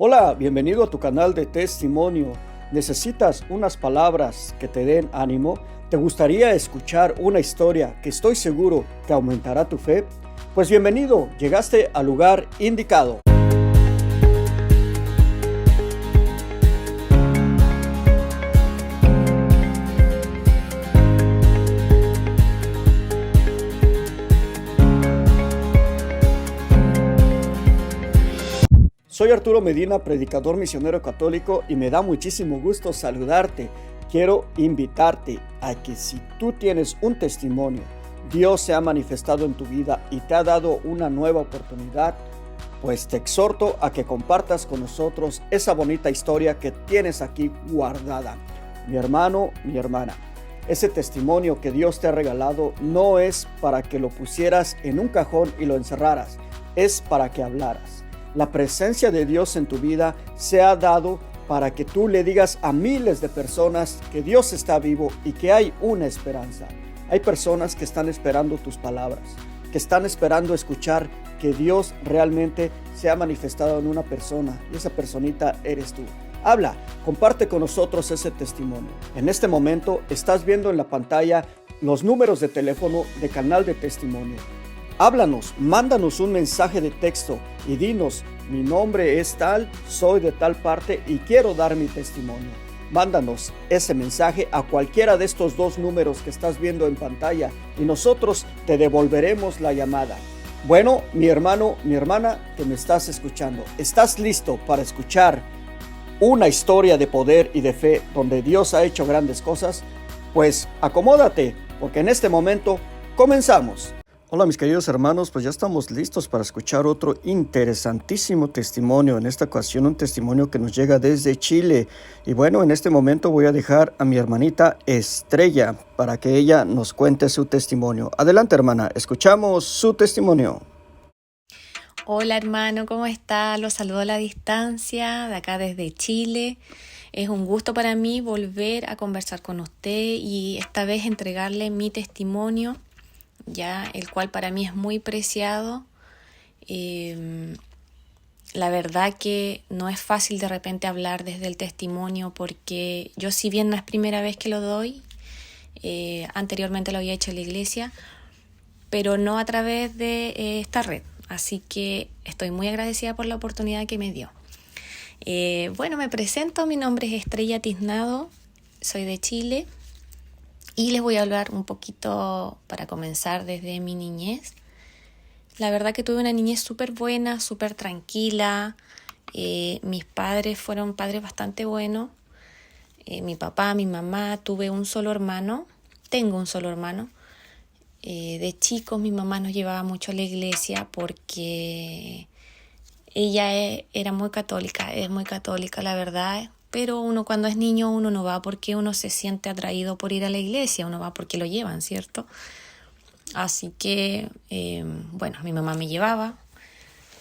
Hola, bienvenido a tu canal de testimonio. ¿Necesitas unas palabras que te den ánimo? ¿Te gustaría escuchar una historia que estoy seguro te aumentará tu fe? Pues bienvenido, llegaste al lugar indicado. Soy Arturo Medina, predicador misionero católico, y me da muchísimo gusto saludarte. Quiero invitarte a que si tú tienes un testimonio, Dios se ha manifestado en tu vida y te ha dado una nueva oportunidad, pues te exhorto a que compartas con nosotros esa bonita historia que tienes aquí guardada. Mi hermano, mi hermana, ese testimonio que Dios te ha regalado no es para que lo pusieras en un cajón y lo encerraras, es para que hablaras. La presencia de Dios en tu vida se ha dado para que tú le digas a miles de personas que Dios está vivo y que hay una esperanza. Hay personas que están esperando tus palabras, que están esperando escuchar que Dios realmente se ha manifestado en una persona, y esa personita eres tú. Habla, comparte con nosotros ese testimonio. En este momento estás viendo en la pantalla los números de teléfono de Canal de Testimonio. Háblanos, mándanos un mensaje de texto y dinos: mi nombre es tal, soy de tal parte y quiero dar mi testimonio. Mándanos ese mensaje a cualquiera de estos dos números que estás viendo en pantalla y nosotros te devolveremos la llamada. Bueno, mi hermano, mi hermana que me estás escuchando, ¿estás listo para escuchar una historia de poder y de fe donde Dios ha hecho grandes cosas? Pues acomódate, porque en este momento comenzamos. Hola mis queridos hermanos, pues ya estamos listos para escuchar otro interesantísimo testimonio. En esta ocasión un testimonio que nos llega desde Chile. Y bueno, en este momento voy a dejar a mi hermanita Estrella para que ella nos cuente su testimonio. Adelante, hermana, escuchamos su testimonio. Hola hermano, ¿cómo está? Los saludo a la distancia, de acá desde Chile. Es un gusto para mí volver a conversar con usted y esta vez entregarle mi testimonio, ya el cual para mí es muy preciado. La verdad que no es fácil de repente hablar desde el testimonio, porque yo, si bien no es primera vez que lo doy, anteriormente lo había hecho en la iglesia, pero no a través de esta red. Así que estoy muy agradecida por la oportunidad que me dio. Bueno, me presento, mi nombre es Estrella Tiznado, soy de Chile y les voy a hablar un poquito para comenzar desde mi niñez. La verdad que tuve una niñez súper buena, súper tranquila. Mis padres fueron padres bastante buenos. Mi papá, mi mamá, tuve un solo hermano, tengo un solo hermano. De chicos mi mamá nos llevaba mucho a la iglesia porque ella era muy católica, es muy católica la verdad, pero uno cuando es niño uno no va porque uno se siente atraído por ir a la iglesia, uno va porque lo llevan, ¿cierto? Así que, bueno, mi mamá me llevaba,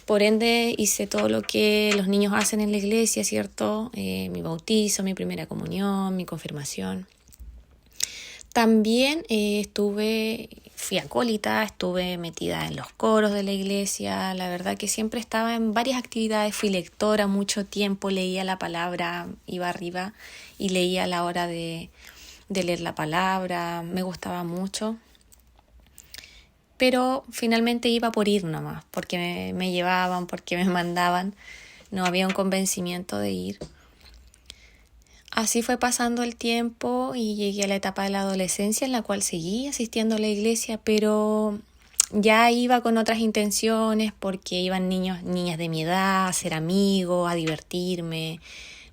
por ende hice todo lo que los niños hacen en la iglesia, ¿cierto? Mi bautizo, mi primera comunión, mi confirmación. También fui acólita, estuve metida en los coros de la iglesia. La verdad que siempre estaba en varias actividades, fui lectora mucho tiempo, leía la palabra, iba arriba y leía a la hora de leer la palabra, me gustaba mucho. Pero finalmente iba por ir nomás, porque me llevaban, porque me mandaban, no había un convencimiento de ir. Así fue pasando el tiempo y llegué a la etapa de la adolescencia, en la cual seguí asistiendo a la iglesia, pero ya iba con otras intenciones, porque iban niñas de mi edad a ser amigos, a divertirme,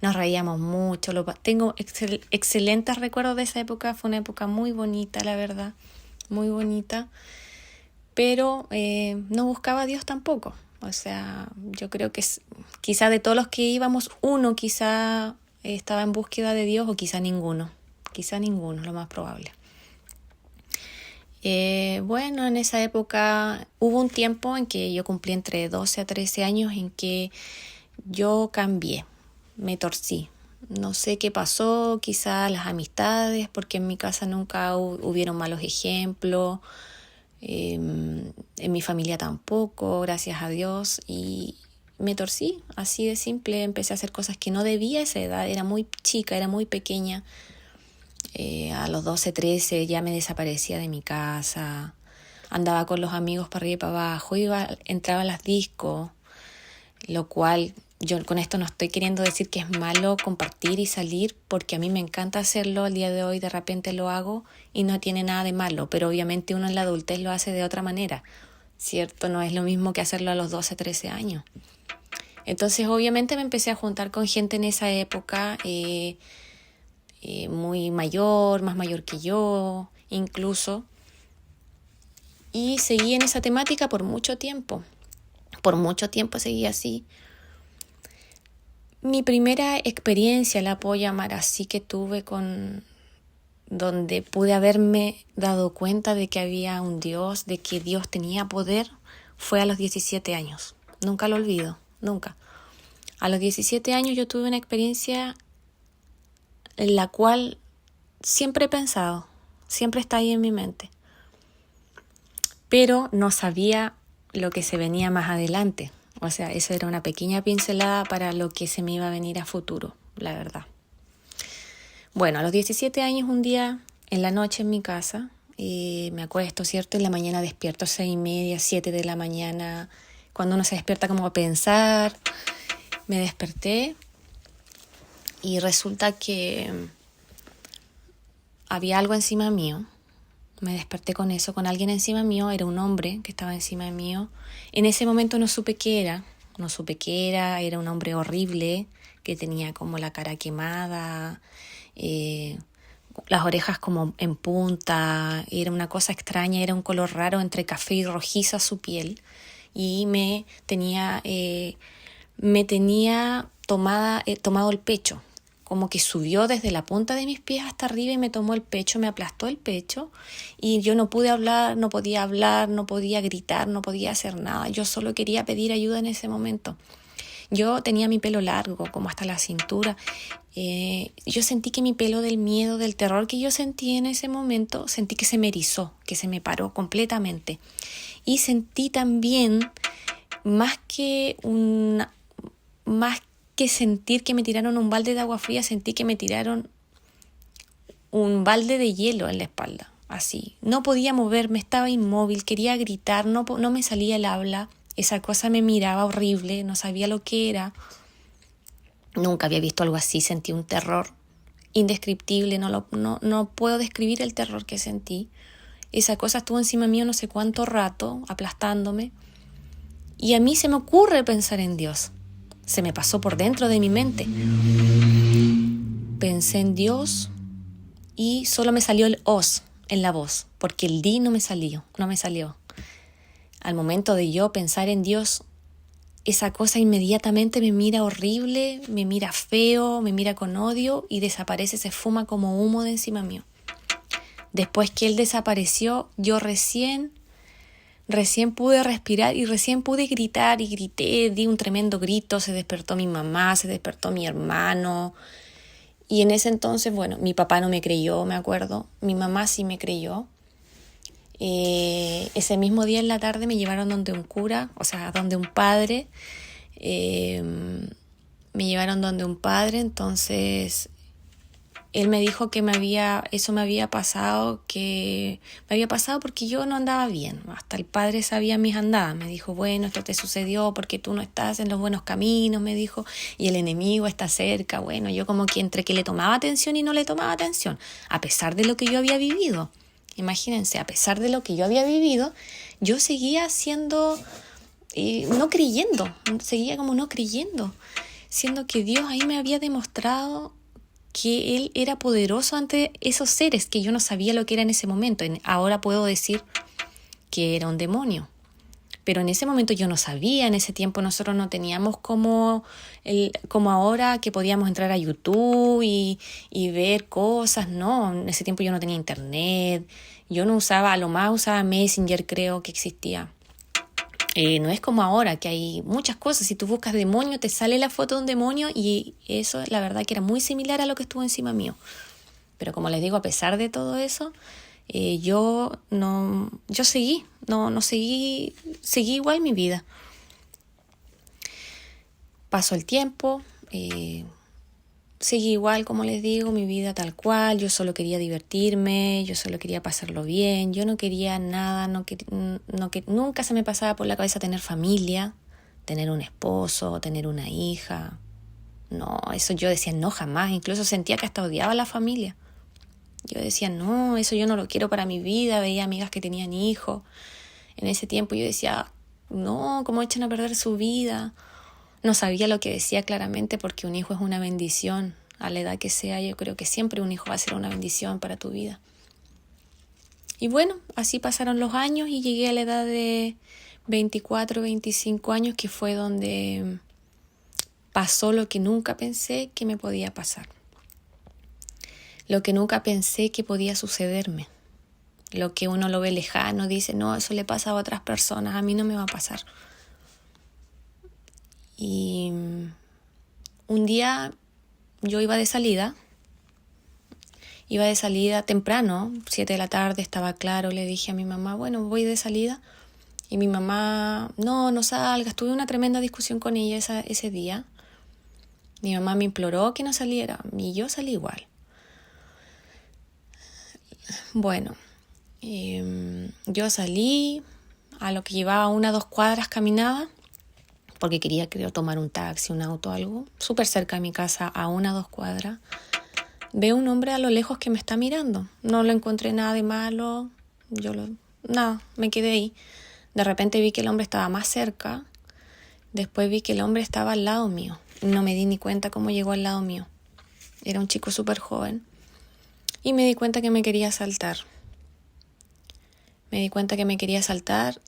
nos reíamos mucho. Tengo excelentes recuerdos de esa época, fue una época muy bonita, la verdad, muy bonita, pero no buscaba a Dios tampoco. O sea, yo creo que quizá de todos los que íbamos, uno quizá estaba en búsqueda de Dios, o quizá ninguno, lo más probable. Bueno, en esa época hubo un tiempo en que yo cumplí entre 12 a 13 años en que yo cambié, me torcí. No sé qué pasó, quizá las amistades, porque en mi casa nunca hubieron malos ejemplos, en mi familia tampoco, gracias a Dios, y me torcí, así de simple. Empecé a hacer cosas que no debía a esa edad, era muy chica, era muy pequeña. A los 12, 13 ya me desaparecía de mi casa, andaba con los amigos para arriba y para abajo, entraba a las discos, lo cual yo con esto no estoy queriendo decir que es malo compartir y salir, porque a mí me encanta hacerlo. El día de hoy de repente lo hago y no tiene nada de malo, pero obviamente uno en la adultez lo hace de otra manera, ¿cierto? No es lo mismo que hacerlo a los 12, 13 años. Entonces obviamente me empecé a juntar con gente en esa época, muy mayor, más mayor que yo incluso, y seguí en esa temática por mucho tiempo seguí así. Mi primera experiencia, la puedo llamar así, que tuve donde pude haberme dado cuenta de que había un Dios, de que Dios tenía poder, fue a los 17 años. Nunca lo olvido, nunca. A los 17 años yo tuve una experiencia en la cual siempre he pensado, siempre está ahí en mi mente, pero no sabía lo que se venía más adelante. O sea, eso era una pequeña pincelada para lo que se me iba a venir a futuro, la verdad. Bueno, a los 17 años, un día en la noche en mi casa, me acuesto, ¿cierto? En la mañana despierto 6:30, 7 de la mañana, cuando uno se despierta como a pensar. Me desperté y resulta que había algo encima mío. Me desperté con eso, con alguien encima mío. Era un hombre que estaba encima mío. En ese momento no supe qué era. Era un hombre horrible que tenía como la cara quemada, las orejas como en punta. Era una cosa extraña, era un color raro entre café y rojiza su piel. Y me tenía tomado el pecho. Como que subió desde la punta de mis pies hasta arriba y me tomó el pecho, me aplastó el pecho, y yo no pude hablar, no podía gritar, no podía hacer nada. Yo solo quería pedir ayuda en ese momento. Yo tenía mi pelo largo, como hasta la cintura. Yo sentí que mi pelo, del miedo, del terror que yo sentí en ese momento, sentí que se me erizó, que se me paró completamente. Y sentí también, más que sentir que me tiraron un balde de agua fría, sentí que me tiraron un balde de hielo en la espalda, así. No podía moverme, estaba inmóvil, quería gritar, no me salía el habla. Esa cosa me miraba horrible, no sabía lo que era. Nunca había visto algo así, sentí un terror indescriptible, no puedo describir el terror que sentí. Esa cosa estuvo encima mío no sé cuánto rato, aplastándome. Y a mí se me ocurre pensar en Dios. Se me pasó por dentro de mi mente. Pensé en Dios y solo me salió el os en la voz, porque el di no me salió. Al momento de yo pensar en Dios, esa cosa inmediatamente me mira horrible, me mira feo, me mira con odio y desaparece, se esfuma como humo de encima mío. Después que él desapareció, yo recién pude respirar y recién pude gritar, y grité, di un tremendo grito. Se despertó mi mamá, se despertó mi hermano, y en ese entonces, bueno, mi papá no me creyó, me acuerdo, mi mamá sí me creyó. Ese mismo día en la tarde me llevaron donde un cura, o sea, donde un padre, entonces él me dijo que eso me había pasado porque yo no andaba bien. Hasta el padre sabía mis andadas. Me dijo, bueno, esto te sucedió porque tú no estás en los buenos caminos, me dijo, y el enemigo está cerca. Bueno, yo como que entre que le tomaba atención y no le tomaba atención, a pesar de lo que yo había vivido. Imagínense, a pesar de lo que yo había vivido, yo seguía siendo, seguía como no creyendo, siendo que Dios ahí me había demostrado que Él era poderoso ante esos seres que yo no sabía lo que era en ese momento. Ahora puedo decir que era un demonio, pero en ese momento yo no sabía. En ese tiempo nosotros no teníamos como ahora, que podíamos entrar a YouTube y ver cosas. No, en ese tiempo yo no tenía internet, yo no usaba, a lo más usaba Messenger, creo que existía. No es como ahora, que hay muchas cosas. Si tú buscas demonio, te sale la foto de un demonio, y eso la verdad que era muy similar a lo que estuvo encima mío. Pero como les digo, a pesar de todo eso, yo seguí igual mi vida. Pasó el tiempo, seguí igual, como les digo, mi vida tal cual. Yo solo quería divertirme, yo solo quería pasarlo bien, yo no quería nada, nunca se me pasaba por la cabeza tener familia, tener un esposo, tener una hija. No, eso yo decía no, jamás. Incluso sentía que hasta odiaba a la familia. Yo decía no, eso yo no lo quiero para mi vida. Veía amigas que tenían hijos. En ese tiempo yo decía no, ¿cómo echan a perder su vida? No sabía lo que decía claramente, porque un hijo es una bendición. A la edad que sea, yo creo que siempre un hijo va a ser una bendición para tu vida. Y bueno, así pasaron los años y llegué a la edad de 24, 25 años, que fue donde pasó lo que nunca pensé que me podía pasar. Lo que nunca pensé que podía sucederme. Lo que uno lo ve lejano, dice, no, eso le pasa a otras personas, a mí no me va a pasar. Y un día yo iba de salida temprano, 7 de la tarde, estaba claro, le dije a mi mamá, bueno, voy de salida. Y mi mamá, no salgas, tuve una tremenda discusión con ella ese día. Mi mamá me imploró que no saliera y yo salí igual. Bueno, yo salí, a lo que llevaba 1 o 2 cuadras caminaba, porque creo tomar un taxi, un auto, algo, súper cerca de mi casa, a 1 o 2 cuadras. Veo un hombre a lo lejos que me está mirando. No lo encontré nada de malo, nada, me quedé ahí. De repente vi que el hombre estaba más cerca, después vi que el hombre estaba al lado mío. No me di ni cuenta cómo llegó al lado mío. Era un chico súper joven. Y me di cuenta que me quería asaltar.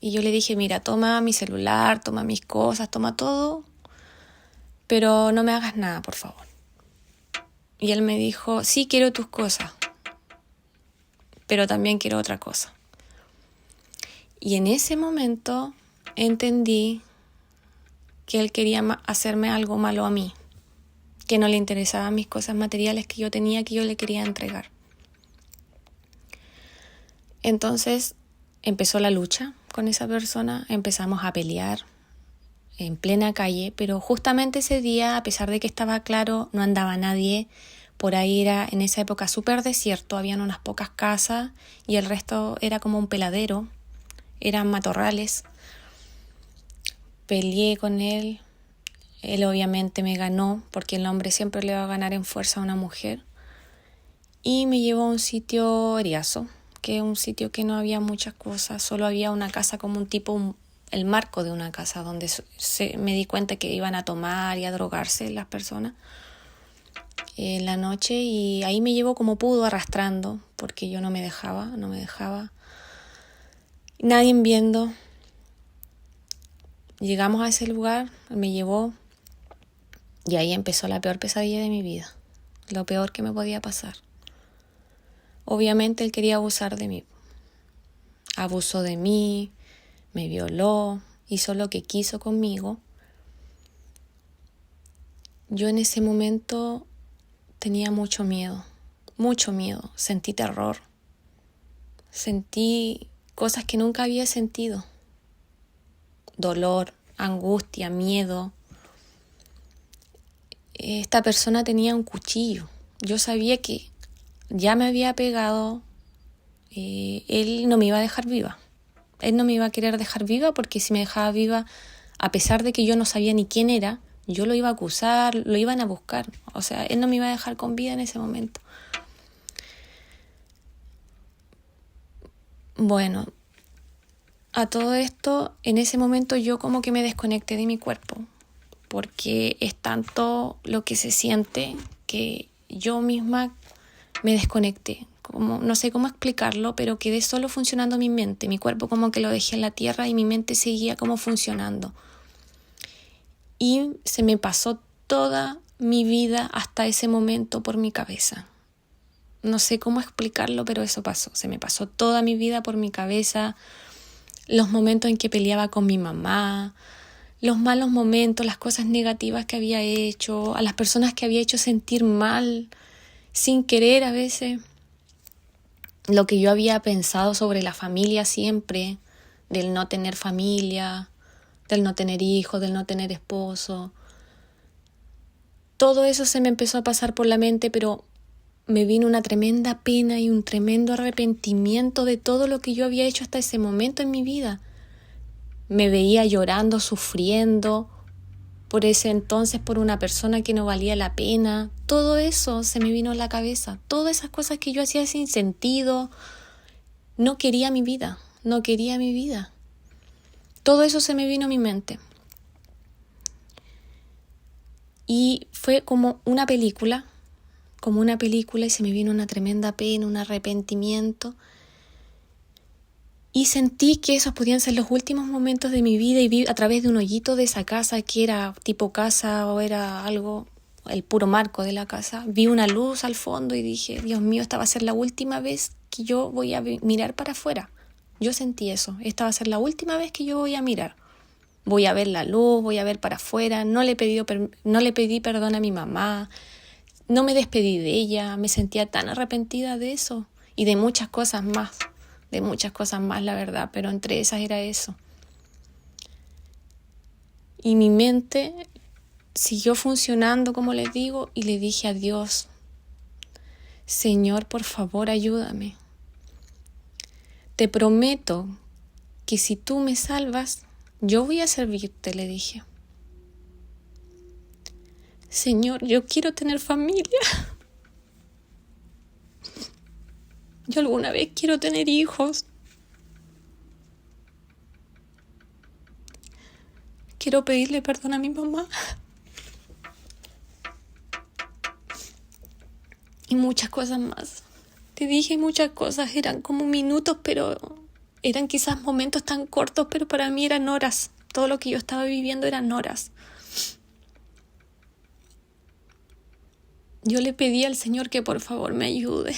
Y yo le dije, mira, toma mi celular, toma mis cosas, toma todo, pero no me hagas nada, por favor. Y él me dijo, sí, quiero tus cosas, pero también quiero otra cosa. Y en ese momento entendí que él quería hacerme algo malo a mí, que no le interesaban mis cosas materiales que yo tenía, que yo le quería entregar. Entonces empezó la lucha con esa persona, empezamos a pelear en plena calle, pero justamente ese día, a pesar de que estaba claro, no andaba nadie. Por ahí era en esa época súper desierto, habían unas pocas casas y el resto era como un peladero, eran matorrales. Peleé con él, él obviamente me ganó, porque el hombre siempre le va a ganar en fuerza a una mujer, y me llevó a un sitio eriazo, que es un sitio que no había muchas cosas, solo había una casa como el marco de una casa donde me di cuenta que iban a tomar y a drogarse las personas en la noche, y ahí me llevó como pudo arrastrando, porque yo no me dejaba, nadie viendo. Llegamos a ese lugar, me llevó, y ahí empezó la peor pesadilla de mi vida, lo peor que me podía pasar. Obviamente él quería abusar de mí, abusó de mí, me violó, hizo lo que quiso conmigo. Yo en ese momento tenía mucho miedo, sentí terror, sentí cosas que nunca había sentido, dolor, angustia, miedo. Esta persona tenía un cuchillo, yo sabía que ya me había pegado, él no me iba a dejar viva. Él no me iba a querer dejar viva, porque si me dejaba viva, a pesar de que yo no sabía ni quién era, yo lo iba a acusar, lo iban a buscar. O sea, él no me iba a dejar con vida en ese momento. Bueno, a todo esto, en ese momento yo como que me desconecté de mi cuerpo, porque es tanto lo que se siente que yo misma me desconecté. No sé cómo explicarlo, pero quedé solo funcionando mi mente. Mi cuerpo como que lo dejé en la tierra y mi mente seguía como funcionando. Y se me pasó toda mi vida hasta ese momento por mi cabeza. No sé cómo explicarlo, pero eso pasó. Se me pasó toda mi vida por mi cabeza. Los momentos en que peleaba con mi mamá, los malos momentos, las cosas negativas que había hecho, a las personas que había hecho sentir mal, sin querer a veces. Lo que yo había pensado sobre la familia siempre, del no tener familia, del no tener hijos, del no tener esposo. todo eso se me empezó a pasar por la mente, pero me vino una tremenda pena y un tremendo arrepentimiento de todo lo que yo había hecho hasta ese momento en mi vida. Me veía llorando, sufriendo por ese entonces, por una persona que no valía la pena. Todo eso se me vino a la cabeza. Todas esas cosas que yo hacía sin sentido. No quería mi vida. No quería mi vida. Todo eso se me vino a mi mente. Y fue como una película y se me vino una tremenda pena, un arrepentimiento. Y sentí que esos podían ser los últimos momentos de mi vida y vi a través de un hoyito de esa casa que era tipo casa o era algo, el puro marco de la casa. Vi una luz al fondo y dije, Dios mío, esta va a ser la última vez que yo voy a mirar para afuera. Yo sentí eso, esta va a ser la última vez que yo voy a mirar. Voy a ver la luz, voy a ver para afuera. No le pedí perdón a mi mamá, no me despedí de ella, me sentía tan arrepentida de eso y de muchas cosas más. La verdad, pero entre esas era eso. Y mi mente siguió funcionando, como les digo, y le dije a Dios, Señor, por favor, ayúdame. Te prometo que si tú me salvas, yo voy a servirte, le dije. Señor, yo quiero tener familia. Yo alguna vez quiero tener hijos. Quiero pedirle perdón a mi mamá. Y muchas cosas más. Te dije muchas cosas, eran como minutos, pero eran quizás momentos tan cortos, pero para mí eran horas. Todo lo que yo estaba viviendo eran horas. Yo le pedí al Señor que por favor me ayude.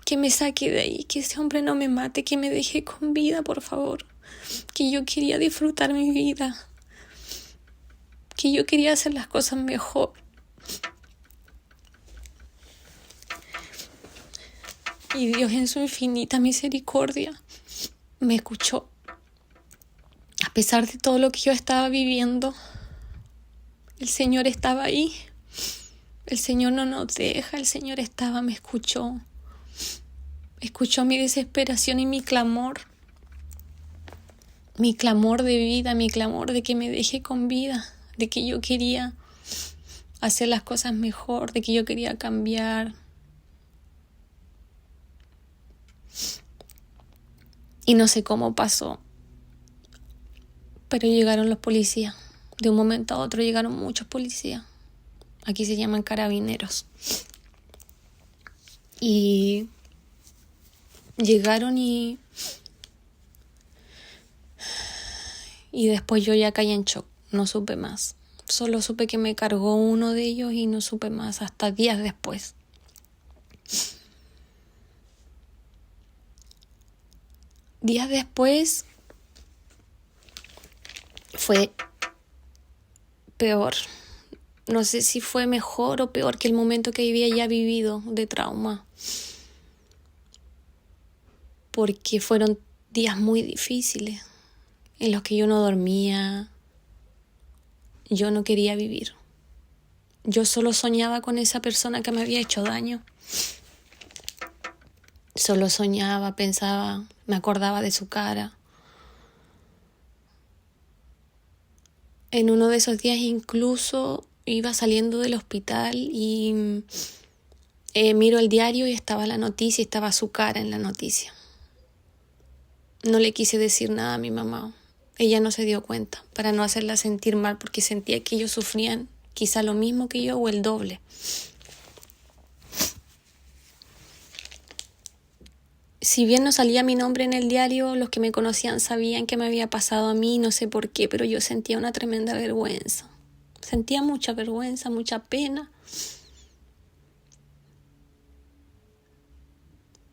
Que me saque de ahí, que ese hombre no me mate, que me deje con vida, por favor. Que yo quería disfrutar mi vida. Que yo quería hacer las cosas mejor. Y Dios en su infinita misericordia me escuchó. A pesar de todo lo que yo estaba viviendo, el Señor estaba ahí. El Señor no nos deja, el Señor me escuchó. Escuchó mi desesperación y mi clamor de vida, mi clamor de que me deje con vida, de que yo quería hacer las cosas mejor, de que yo quería cambiar. Y no sé cómo pasó, pero llegaron los policías. De un momento a otro llegaron muchos policías. Aquí se llaman carabineros. Y llegaron y después yo ya caí en shock, no supe más. Solo supe que me cargó uno de ellos y no supe más hasta días después. Días después fue peor. No sé si fue mejor o peor que el momento que había ya vivido de trauma. Porque fueron días muy difíciles en los que yo no dormía, yo no quería vivir. Yo solo soñaba con esa persona que me había hecho daño. Solo soñaba, pensaba, me acordaba de su cara. En uno de esos días incluso iba saliendo del hospital y miro el diario y estaba la noticia, estaba su cara en la noticia. No le quise decir nada a mi mamá. Ella no se dio cuenta para no hacerla sentir mal porque sentía que ellos sufrían quizá lo mismo que yo o el doble. Si bien no salía mi nombre en el diario, los que me conocían sabían que me había pasado a mí, no sé por qué, pero yo sentía una tremenda vergüenza. Sentía mucha vergüenza, mucha pena.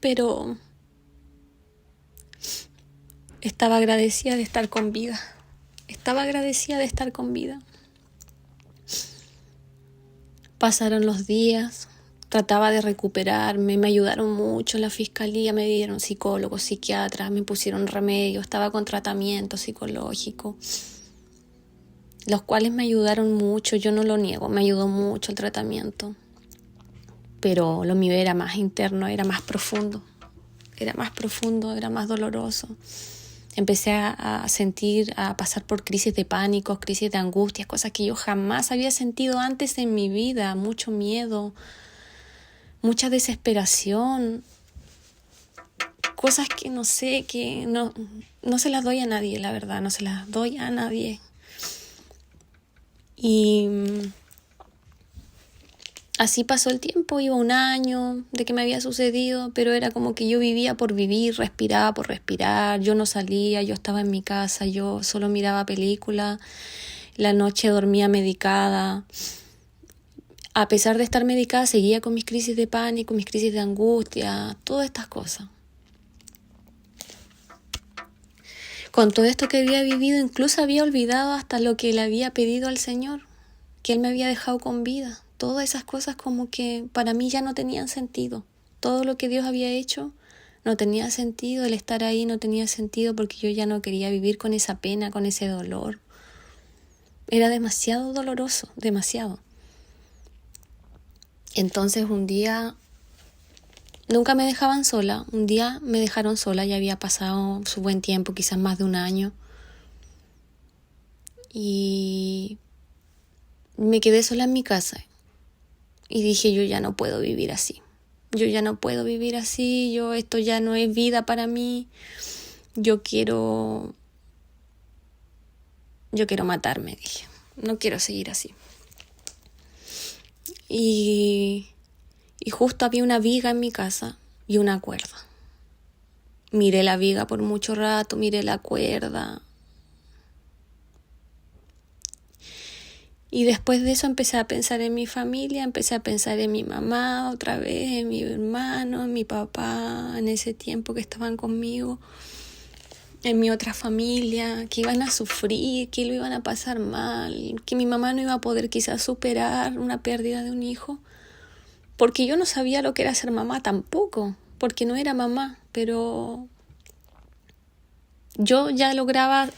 Pero estaba agradecida de estar con vida. Pasaron los días, trataba de recuperarme, me ayudaron mucho en la fiscalía, me dieron psicólogos, psiquiatras, me pusieron remedio, estaba con tratamiento psicológico. los cuales me ayudaron mucho, yo no lo niego, me ayudó mucho el tratamiento, pero lo mío era más interno, era más profundo, era más doloroso. Empecé a sentir, a pasar por crisis de pánico, crisis de angustias, cosas que yo jamás había sentido antes en mi vida, mucho miedo, mucha desesperación, cosas que no sé, que no se las doy a nadie, la verdad, no se las doy a nadie. Y así pasó el tiempo, iba un año de que me había sucedido, pero era como que yo vivía por vivir, respiraba por respirar, yo no salía, yo estaba en mi casa, yo solo miraba películas, la noche dormía medicada. A pesar de estar medicada, seguía con mis crisis de pánico, mis crisis de angustia, todas estas cosas. Con todo esto que había vivido, incluso había olvidado hasta lo que le había pedido al Señor, que Él me había dejado con vida. Todas esas cosas como que para mí ya no tenían sentido. Todo lo que Dios había hecho no tenía sentido, el estar ahí no tenía sentido porque yo ya no quería vivir con esa pena, con ese dolor. Era demasiado doloroso, demasiado. Entonces un día, nunca me dejaban sola, un día me dejaron sola, ya había pasado su buen tiempo, quizás más de un año. Y me quedé sola en mi casa. Y dije, yo ya no puedo vivir así. Esto ya no es vida para mí. Yo quiero matarme, dije. No quiero seguir así. Y justo había una viga en mi casa y una cuerda. Miré la viga por mucho rato, miré la cuerda. Y después de eso empecé a pensar en mi familia, empecé a pensar en mi mamá otra vez, en mi hermano, en mi papá, en ese tiempo que estaban conmigo, en mi otra familia, que iban a sufrir, que lo iban a pasar mal, que mi mamá no iba a poder quizás superar una pérdida de un hijo, porque yo no sabía lo que era ser mamá tampoco, porque no era mamá, pero yo ya lograba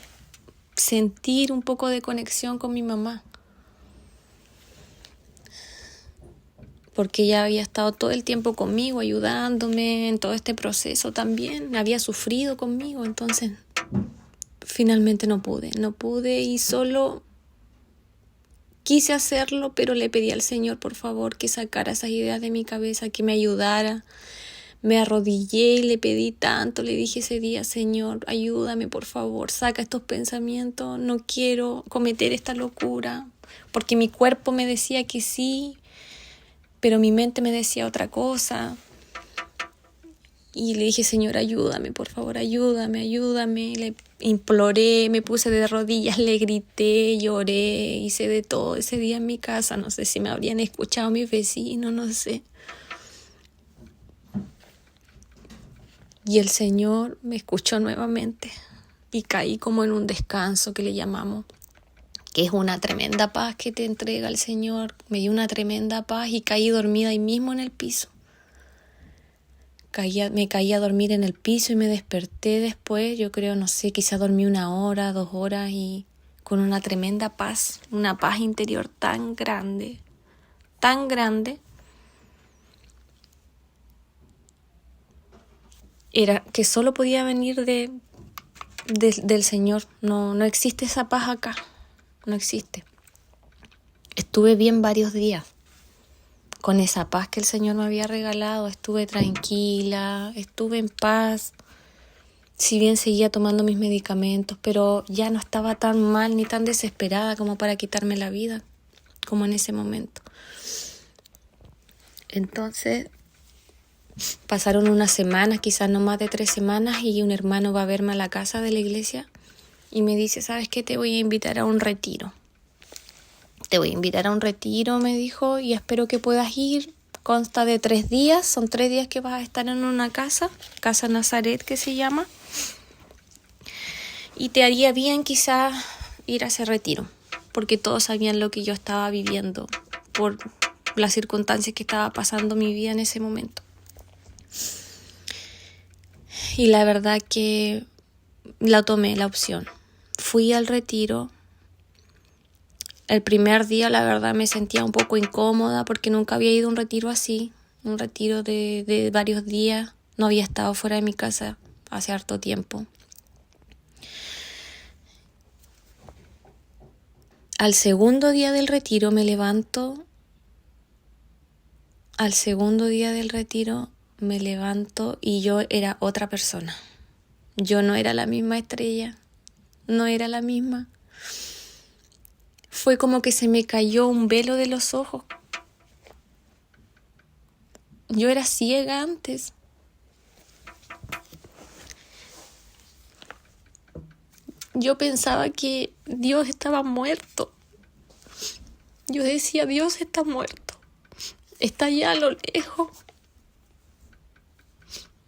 sentir un poco de conexión con mi mamá. Porque ella había estado todo el tiempo conmigo, ayudándome en todo este proceso también, había sufrido conmigo, entonces finalmente no pude y solo quise hacerlo, pero le pedí al Señor, por favor, que sacara esas ideas de mi cabeza, que me ayudara. Me arrodillé y le pedí tanto, le dije ese día, Señor, ayúdame, por favor, saca estos pensamientos, no quiero cometer esta locura, porque mi cuerpo me decía que sí, pero mi mente me decía otra cosa. Y le dije, Señor, ayúdame, por favor, ayúdame. Le imploré, me puse de rodillas, le grité, lloré, hice de todo ese día en mi casa. No sé si me habrían escuchado mis vecinos, no sé. Y el Señor me escuchó nuevamente y caí como en un descanso que le llamamos, que es una tremenda paz que te entrega el Señor. Me dio una tremenda paz y caí dormida ahí mismo en el piso. Me caí a dormir en el piso y me desperté después, yo creo, no sé, quizá dormí 1 hora, 2 horas y con una tremenda paz, una paz interior tan grande, era que solo podía venir del Señor. No existe esa paz acá. No existe. Estuve bien varios días con esa paz que el Señor me había regalado. Estuve tranquila, estuve en paz. Si bien seguía tomando mis medicamentos, pero ya no estaba tan mal ni tan desesperada como para quitarme la vida, como en ese momento. Entonces, pasaron unas semanas, quizás no más de 3 semanas, y un hermano va a verme a la casa de la iglesia y me dice, ¿sabes qué? Te voy a invitar a un retiro. Me dijo, y espero que puedas ir. Consta de 3 días, son 3 días que vas a estar en una casa Nazaret que se llama, y te haría bien quizás ir a ese retiro, porque todos sabían lo que yo estaba viviendo por las circunstancias que estaba pasando mi vida en ese momento. Y la verdad que la tomé la opción. Fui al retiro El primer día, la verdad, me sentía un poco incómoda porque nunca había ido a un retiro así, un retiro de varios días. No había estado fuera de mi casa hace harto tiempo. Al segundo día del retiro me levanto. Y yo era otra persona. Yo no era la misma Estrella, no era la misma. Fue como que se me cayó un velo de los ojos. Yo era ciega antes. Yo pensaba que Dios estaba muerto. Yo decía, Dios está muerto. Está allá a lo lejos.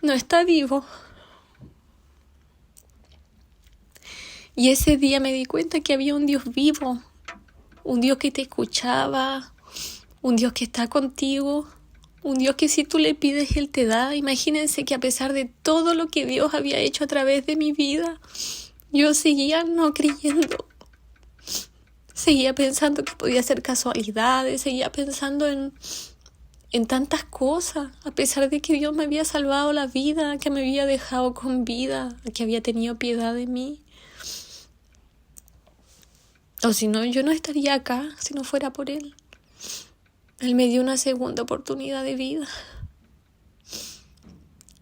No está vivo. Y ese día me di cuenta que había un Dios vivo. Un Dios que te escuchaba. Un Dios que está contigo. Un Dios que si tú le pides, Él te da. Imagínense que a pesar de todo lo que Dios había hecho a través de mi vida, yo seguía no creyendo. Seguía pensando que podía ser casualidades. Seguía pensando en tantas cosas. A pesar de que Dios me había salvado la vida, que me había dejado con vida, que había tenido piedad de mí. O si no, yo no estaría acá si no fuera por Él. Él me dio una segunda oportunidad de vida.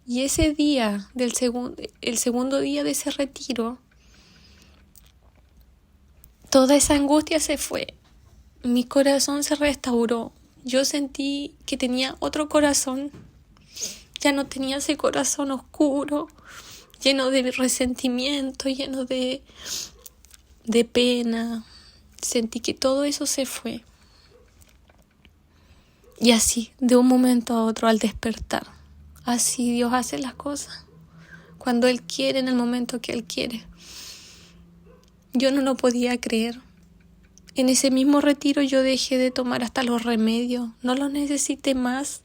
Y ese día, el segundo día de ese retiro, toda esa angustia se fue. Mi corazón se restauró. Yo sentí que tenía otro corazón. Ya no tenía ese corazón oscuro, lleno de resentimiento, lleno de pena. Sentí que todo eso se fue. Y así, de un momento a otro, al despertar, así Dios hace las cosas. Cuando Él quiere, en el momento que Él quiere. Yo no lo podía creer. En ese mismo retiro yo dejé de tomar hasta los remedios. No los necesité más.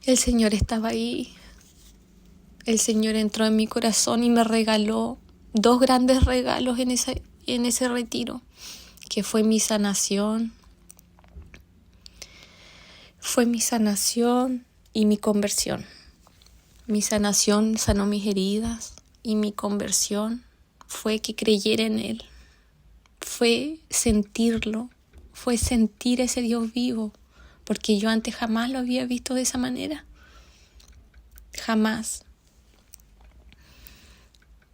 El Señor estaba ahí. El Señor entró en mi corazón y me regaló 2 grandes regalos en ese retiro, que fue mi sanación. Fue mi sanación y mi conversión. Mi sanación sanó mis heridas y mi conversión fue que creyera en Él. Fue sentirlo, fue sentir ese Dios vivo, porque yo antes jamás lo había visto de esa manera. Jamás.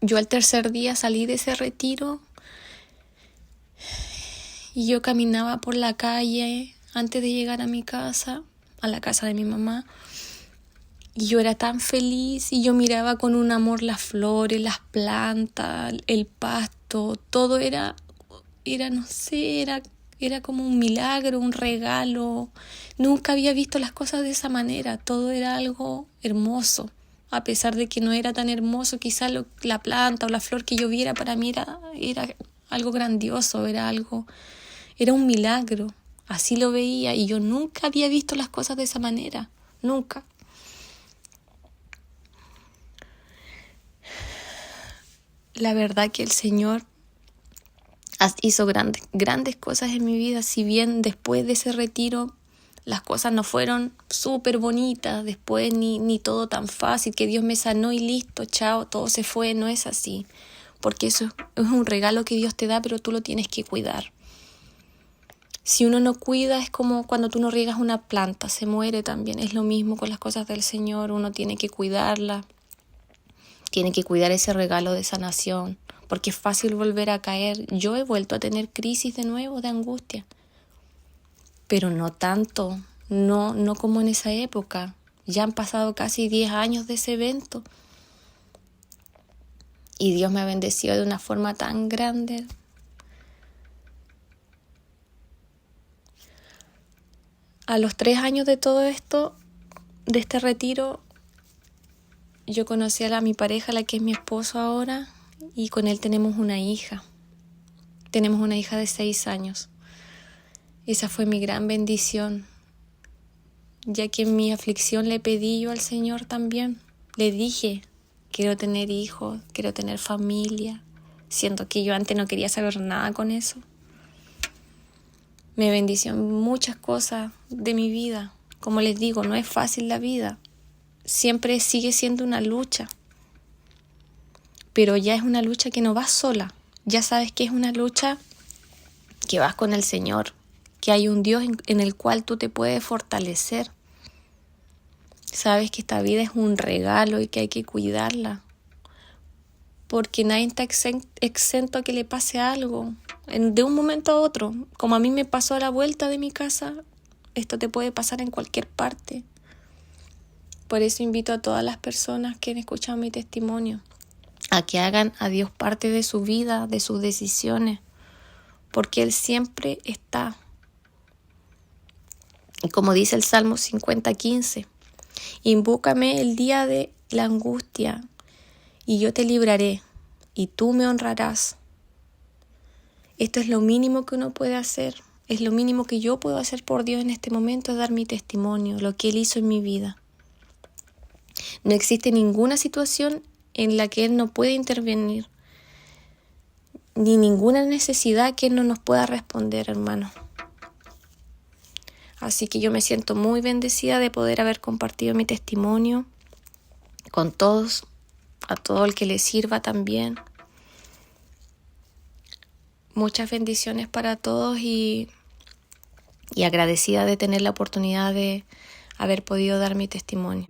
Yo al tercer día salí de ese retiro y yo caminaba por la calle antes de llegar a mi casa, a la casa de mi mamá, y yo era tan feliz y yo miraba con un amor las flores, las plantas, el pasto, todo era como un milagro, un regalo. Nunca había visto las cosas de esa manera, todo era algo hermoso. A pesar de que no era tan hermoso, quizás la planta o la flor que yo viera para mí era algo grandioso, era un milagro. Así lo veía y yo nunca había visto las cosas de esa manera, nunca. La verdad que el Señor hizo grandes cosas en mi vida, si bien después de ese retiro las cosas no fueron súper bonitas, después ni todo tan fácil, que Dios me sanó y listo, chao, todo se fue, no es así. Porque eso es un regalo que Dios te da, pero tú lo tienes que cuidar. Si uno no cuida, es como cuando tú no riegas una planta, se muere también. Es lo mismo con las cosas del Señor, uno tiene que cuidarla, tiene que cuidar ese regalo de sanación, porque es fácil volver a caer. Yo he vuelto a tener crisis de nuevo, de angustia. Pero no tanto, no como en esa época. Ya han pasado casi 10 años de ese evento. Y Dios me ha bendecido de una forma tan grande. A los 3 años de todo esto, de este retiro, yo conocí a mi pareja, la que es mi esposo ahora, y con él tenemos una hija. Tenemos una hija de 6 años. Esa fue mi gran bendición, ya que en mi aflicción le pedí yo al Señor también. Le dije quiero tener hijos, quiero tener familia. Siento que yo antes no quería saber nada con eso. Me bendició en muchas cosas de mi vida. Como les digo, no es fácil la vida. Siempre sigue siendo una lucha. Pero ya es una lucha que no vas sola. Ya sabes que es una lucha que vas con el Señor. Que hay un Dios en el cual tú te puedes fortalecer. Sabes que esta vida es un regalo y que hay que cuidarla. Porque nadie está exento a que le pase algo. De un momento a otro. Como a mí me pasó a la vuelta de mi casa, esto te puede pasar en cualquier parte. Por eso invito a todas las personas que han escuchado mi testimonio a que hagan a Dios parte de su vida, de sus decisiones, porque Él siempre está. Y como dice el Salmo 50:15, invócame el día de la angustia y yo te libraré y tú me honrarás. Esto es lo mínimo que uno puede hacer, es lo mínimo que yo puedo hacer por Dios en este momento, es dar mi testimonio, lo que Él hizo en mi vida. No existe ninguna situación en la que Él no puede intervenir, ni ninguna necesidad que Él no nos pueda responder, hermano. Así que yo me siento muy bendecida de poder haber compartido mi testimonio con todos, a todo el que le sirva también. Muchas bendiciones para todos y agradecida de tener la oportunidad de haber podido dar mi testimonio.